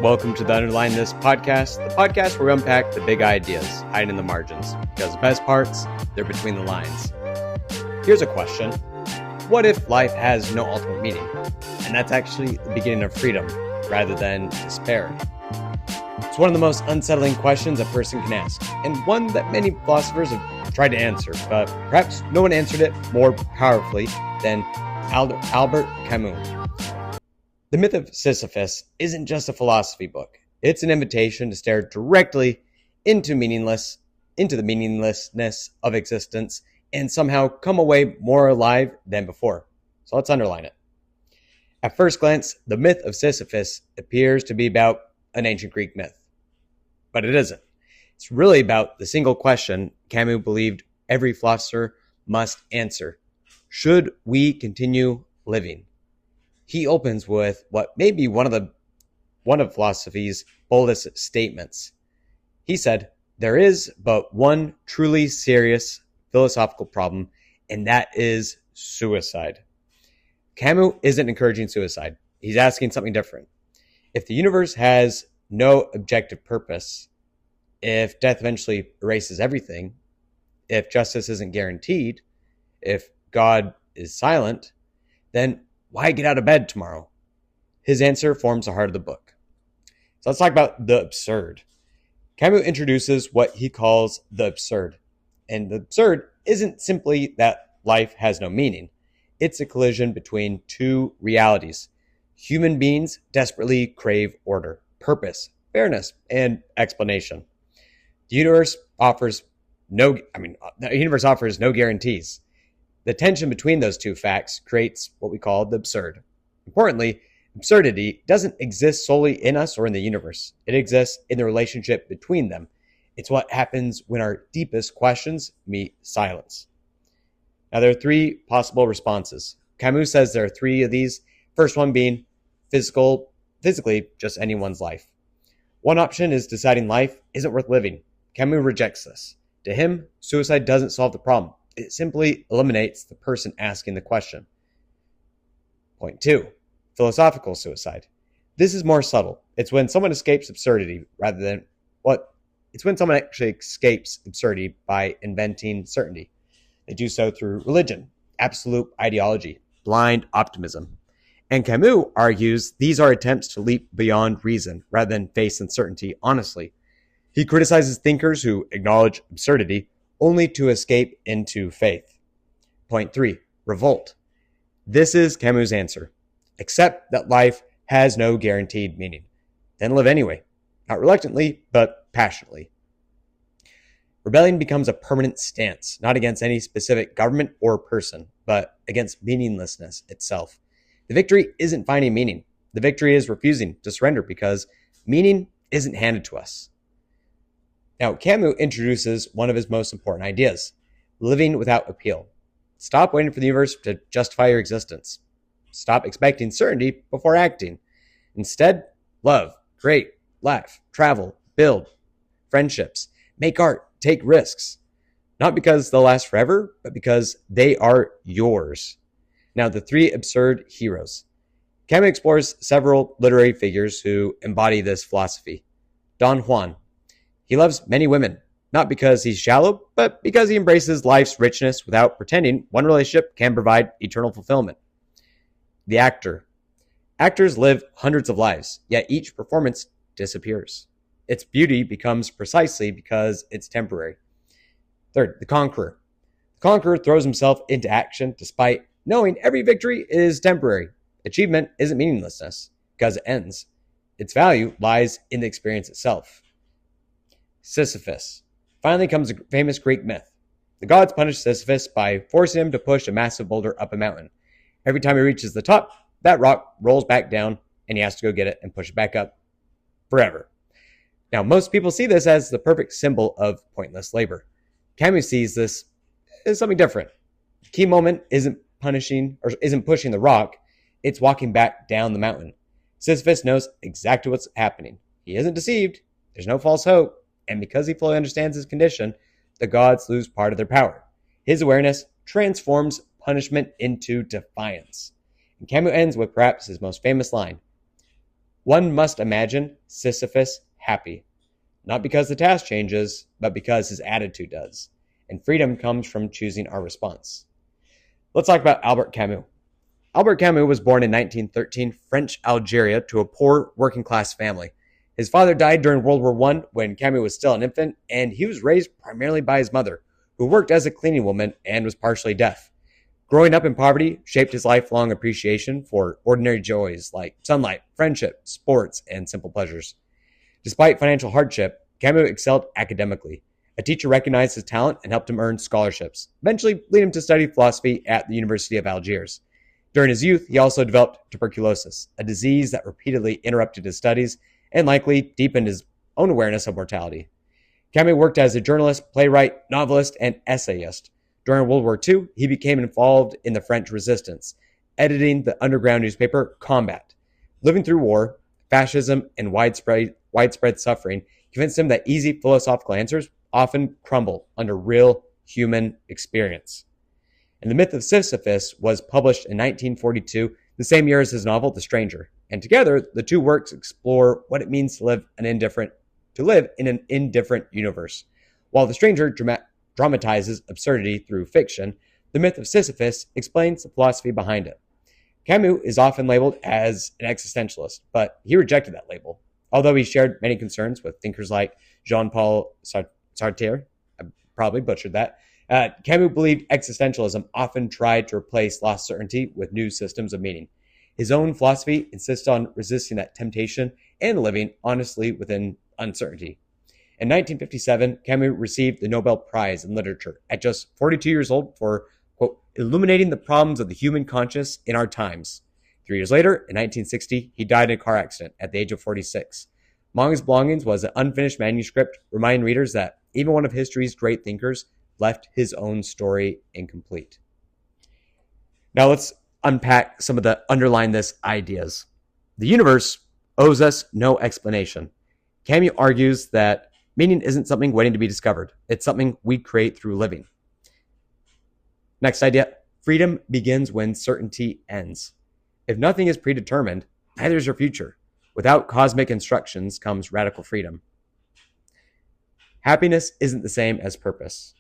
Welcome to the Underline This podcast, the podcast where we unpack the big ideas hiding in the margins, because the best parts, they're between the lines. Here's a question. What if life has no ultimate meaning? And that's actually the beginning of freedom, rather than despair. It's one of the most unsettling questions a person can ask, and one that many philosophers have tried to answer, but perhaps no one answered it more powerfully than Albert Camus. The Myth of Sisyphus isn't just a philosophy book. It's an invitation to stare directly into the meaninglessness of existence and somehow come away more alive than before. So let's underline it. At first glance, the Myth of Sisyphus appears to be about an ancient Greek myth. But it isn't. It's really about the single question Camus believed every philosopher must answer. Should we continue living? He opens with what may be one of philosophy's boldest statements. He said, "There is but one truly serious philosophical problem, and that is suicide." Camus isn't encouraging suicide. He's asking something different. If the universe has no objective purpose, if death eventually erases everything, if justice isn't guaranteed, if God is silent, then why get out of bed tomorrow? His answer forms the heart of the book. So let's talk about the absurd. Camus introduces what he calls the absurd. And the absurd isn't simply that life has no meaning. It's a collision between two realities. Human beings desperately crave order, purpose, fairness, and explanation. The universe offers no guarantees. The tension between those two facts creates what we call the absurd. Importantly, absurdity doesn't exist solely in us or in the universe. It exists in the relationship between them. It's what happens when our deepest questions meet silence. Now, there are three possible responses. Camus says there are three of these. First one being physically, just anyone's life. One option is deciding life isn't worth living. Camus rejects this. To him, suicide doesn't solve the problem. It simply eliminates the person asking the question. Point two, philosophical suicide. This is more subtle. It's when someone escapes absurdity It's when someone actually escapes absurdity by inventing certainty. They do so through religion, absolute ideology, blind optimism. And Camus argues these are attempts to leap beyond reason rather than face uncertainty honestly. He criticizes thinkers who acknowledge absurdity only to escape into faith. Point three, revolt. This is Camus' answer. Accept that life has no guaranteed meaning. Then live anyway. Not reluctantly, but passionately. Rebellion becomes a permanent stance, not against any specific government or person, but against meaninglessness itself. The victory isn't finding meaning. The victory is refusing to surrender because meaning isn't handed to us. Now, Camus introduces one of his most important ideas, living without appeal. Stop waiting for the universe to justify your existence. Stop expecting certainty before acting. Instead, love, create, laugh, travel, build, friendships, make art, take risks. Not because they'll last forever, but because they are yours. Now, the three absurd heroes. Camus explores several literary figures who embody this philosophy. Don Juan. He loves many women, not because he's shallow, but because he embraces life's richness without pretending one relationship can provide eternal fulfillment. The actor. Actors live hundreds of lives, yet each performance disappears. Its beauty becomes precisely because it's temporary. Third, the conqueror. The conqueror throws himself into action despite knowing every victory is temporary. Achievement isn't meaninglessness because it ends. Its value lies in the experience itself. Sisyphus. Finally comes a famous Greek myth. The gods punish Sisyphus by forcing him to push a massive boulder up a mountain. Every time he reaches the top, that rock rolls back down and he has to go get it and push it back up forever. Now, most people see this as the perfect symbol of pointless labor. Camus sees this as something different. The key moment isn't pushing the rock, it's walking back down the mountain. Sisyphus knows exactly what's happening. He isn't deceived. There's no false hope. And because he fully understands his condition, the gods lose part of their power. His awareness transforms punishment into defiance. And Camus ends with perhaps his most famous line. One must imagine Sisyphus happy, not because the task changes, but because his attitude does. And freedom comes from choosing our response. Let's talk about Albert Camus. Albert Camus was born in 1913, French Algeria, to a poor working-class family. His father died during World War I when Camus was still an infant, and he was raised primarily by his mother, who worked as a cleaning woman and was partially deaf. Growing up in poverty shaped his lifelong appreciation for ordinary joys like sunlight, friendship, sports, and simple pleasures. Despite financial hardship, Camus excelled academically. A teacher recognized his talent and helped him earn scholarships, eventually leading him to study philosophy at the University of Algiers. During his youth, he also developed tuberculosis, a disease that repeatedly interrupted his studies and likely deepened his own awareness of mortality. Camus worked as a journalist, playwright, novelist, and essayist. During World War II, he became involved in the French resistance, editing the underground newspaper Combat. Living through war, fascism, and widespread suffering convinced him that easy philosophical answers often crumble under real human experience. And The Myth of Sisyphus was published in 1942, the same year as his novel The Stranger. And together, the two works explore what it means to live in an indifferent universe. While The Stranger dramatizes absurdity through fiction, The Myth of Sisyphus explains the philosophy behind it. Camus is often labeled as an existentialist, but he rejected that label. Although he shared many concerns with thinkers like Jean-Paul Sartre, I probably butchered that, Camus believed existentialism often tried to replace lost certainty with new systems of meaning. His own philosophy insists on resisting that temptation and living honestly within uncertainty. In 1957, Camus received the Nobel Prize in Literature at just 42 years old for, quote, illuminating the problems of the human conscience in our times. 3 years later, in 1960, he died in a car accident at the age of 46. Among his belongings was an unfinished manuscript reminding readers that even one of history's great thinkers left his own story incomplete. Now let's unpack some of the underline this ideas. The universe owes us no explanation. Camus argues that meaning isn't something waiting to be discovered. It's something we create through living. Next idea, freedom begins when certainty ends. If nothing is predetermined, neither is your future. Without cosmic instructions comes radical freedom. Happiness isn't the same as purpose.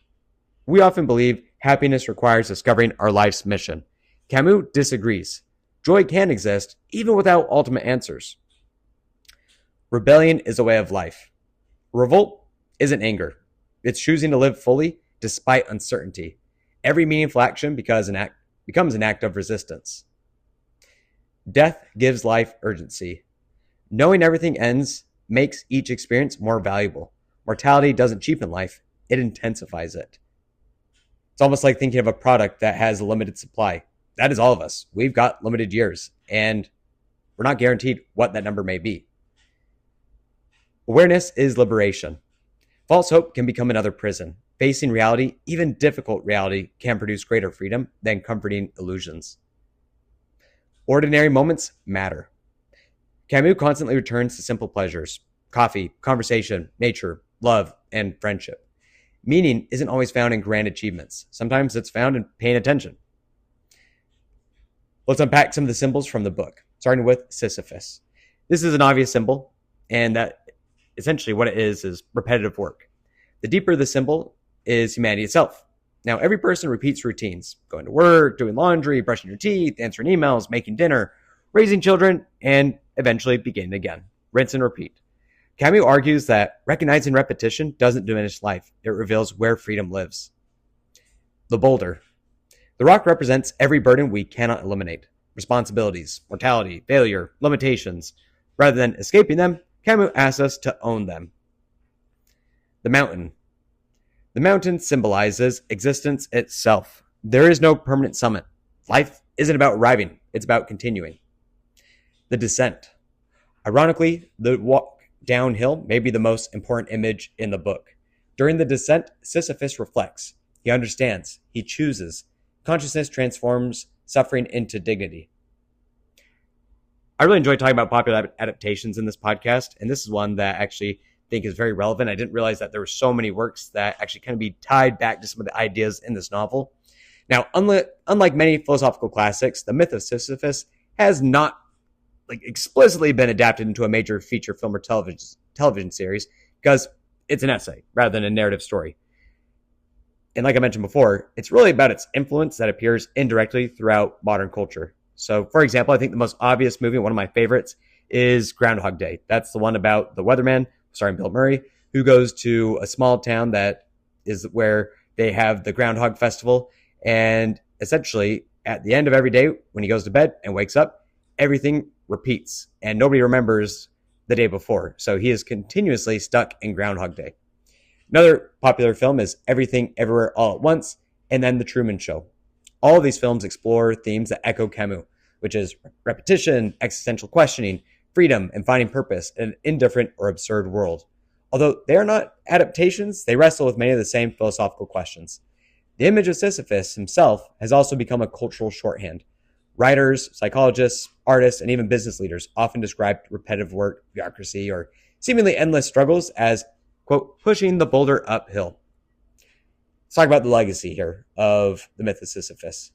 We often believe happiness requires discovering our life's mission. Camus disagrees. Joy can exist even without ultimate answers. Rebellion is a way of life. Revolt isn't anger. It's choosing to live fully despite uncertainty. Every meaningful action becomes an act of resistance. Death gives life urgency. Knowing everything ends makes each experience more valuable. Mortality doesn't cheapen life, it intensifies it. It's almost like thinking of a product that has a limited supply. That is all of us. We've got limited years, and we're not guaranteed what that number may be. Awareness is liberation. False hope can become another prison. Facing reality, even difficult reality, can produce greater freedom than comforting illusions. Ordinary moments matter. Camus constantly returns to simple pleasures: coffee, conversation, nature, love, and friendship. Meaning isn't always found in grand achievements. Sometimes it's found in paying attention. Let's unpack some of the symbols from the book, starting with Sisyphus. This is an obvious symbol, and that essentially what it is repetitive work. The deeper the symbol is humanity itself. Now, every person repeats routines: going to work, doing laundry, brushing your teeth, answering emails, making dinner, raising children, and eventually beginning again. Rinse and repeat. Camus argues that recognizing repetition doesn't diminish life. It reveals where freedom lives. The boulder. The rock represents every burden we cannot eliminate: responsibilities, mortality, failure, limitations. Rather than escaping them, Camus asks us to own them. The mountain. The mountain symbolizes existence itself. There is no permanent summit. Life isn't about arriving, it's about continuing. The descent. Ironically, the walk downhill may be the most important image in the book. During the descent, Sisyphus reflects. He understands. He chooses. Consciousness transforms suffering into dignity. I really enjoy talking about popular adaptations in this podcast, and this is one that I actually think is very relevant. I didn't realize that there were so many works that actually kind of be tied back to some of the ideas in this novel. Now, unlike many philosophical classics, The Myth of Sisyphus has not explicitly been adapted into a major feature film or television series because it's an essay rather than a narrative story. And like I mentioned before, it's really about its influence that appears indirectly throughout modern culture. So, for example, I think the most obvious movie, one of my favorites, is Groundhog Day. That's the one about the weatherman, starring Bill Murray, who goes to a small town that is where they have the Groundhog Festival. And essentially, at the end of every day, when he goes to bed and wakes up, everything repeats and nobody remembers the day before. So he is continuously stuck in Groundhog Day. Another popular film is Everything Everywhere All at Once, and then The Truman Show. All of these films explore themes that echo Camus, which is repetition, existential questioning, freedom, and finding purpose in an indifferent or absurd world. Although they are not adaptations, they wrestle with many of the same philosophical questions. The image of Sisyphus himself has also become a cultural shorthand. Writers, psychologists, artists, and even business leaders often describe repetitive work, bureaucracy, or seemingly endless struggles as, quote, pushing the boulder uphill. Let's talk about the legacy here of the Myth of Sisyphus.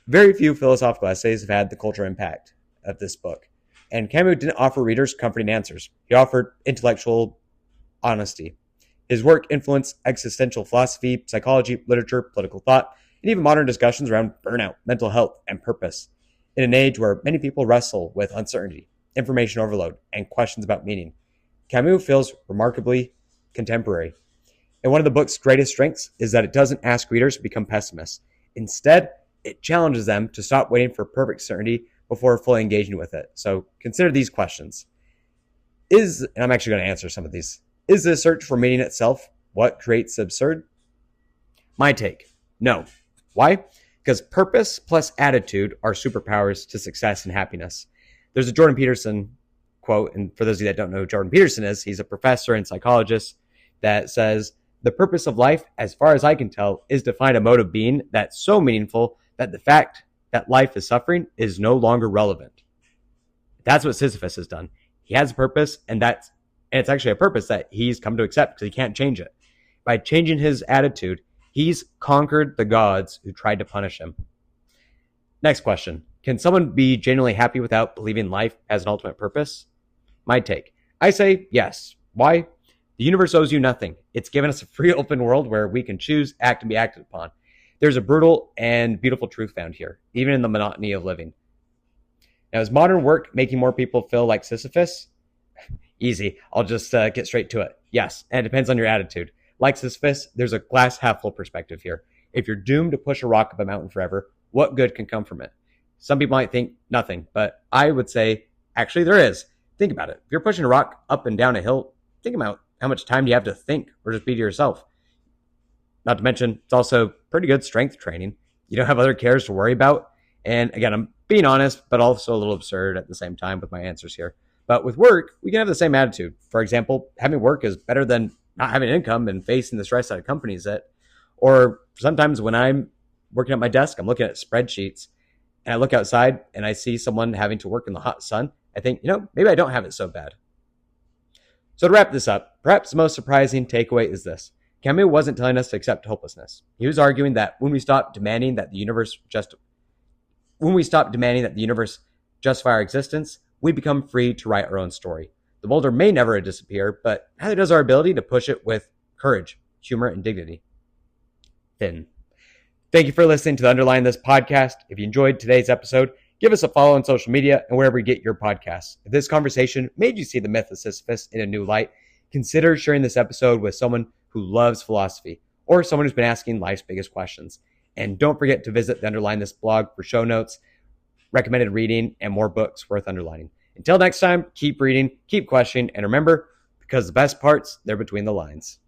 Very few philosophical essays have had the cultural impact of this book. And Camus didn't offer readers comforting answers. He offered intellectual honesty. His work influenced existential philosophy, psychology, literature, political thought, and even modern discussions around burnout, mental health, and purpose. In an age where many people wrestle with uncertainty, information overload, and questions about meaning, Camus feels remarkably contemporary. And one of the book's greatest strengths is that it doesn't ask readers to become pessimists. Instead, it challenges them to stop waiting for perfect certainty before fully engaging with it. So consider these questions. And I'm actually going to answer some of these. Is the search for meaning itself what creates the absurd? My take, no. Why? Because purpose plus attitude are superpowers to success and happiness. There's a Jordan Peterson quote, and for those of you that don't know who Jordan Peterson is, he's a professor and psychologist that says, the purpose of life, as far as I can tell, is to find a mode of being that's so meaningful that the fact that life is suffering is no longer relevant. That's what Sisyphus has done. He has a purpose, and it's actually a purpose that he's come to accept because he can't change it. By changing his attitude, he's conquered the gods who tried to punish him. Next question. Can someone be genuinely happy without believing life has an ultimate purpose? My take. I say yes. Why? The universe owes you nothing. It's given us a free open world where we can choose, act, and be acted upon. There's a brutal and beautiful truth found here, even in the monotony of living. Now, is modern work making more people feel like Sisyphus? Easy. I'll just get straight to it. Yes, and it depends on your attitude. Like Sisyphus, there's a glass half full perspective here. If you're doomed to push a rock up a mountain forever, what good can come from it? Some people might think nothing, but I would say, actually there is. Think about it. If you're pushing a rock up and down a hill, think about how much time do you have to think or just be to yourself? Not to mention, it's also pretty good strength training. You don't have other cares to worry about. And again, I'm being honest, but also a little absurd at the same time with my answers here. But with work, we can have the same attitude. For example, having work is better than not having income and facing the stress that accompanies it. Or sometimes when I'm working at my desk, I'm looking at spreadsheets and I look outside and I see someone having to work in the hot sun. I think, maybe I don't have it so bad. So to wrap this up, perhaps the most surprising takeaway is this. Camus wasn't telling us to accept hopelessness. He was arguing that when we stop demanding that the universe justify our existence, we become free to write our own story. The boulder may never disappear, but neither does our ability to push it with courage, humor, and dignity. Thank you for listening to the Underline This podcast. If you enjoyed today's episode, give us a follow on social media and wherever you get your podcasts. If this conversation made you see the myth of Sisyphus in a new light, consider sharing this episode with someone who loves philosophy or someone who's been asking life's biggest questions. And don't forget to visit the Underline This blog for show notes, recommended reading, and more books worth underlining. Until next time, keep reading, keep questioning, and remember, because the best parts, they're between the lines.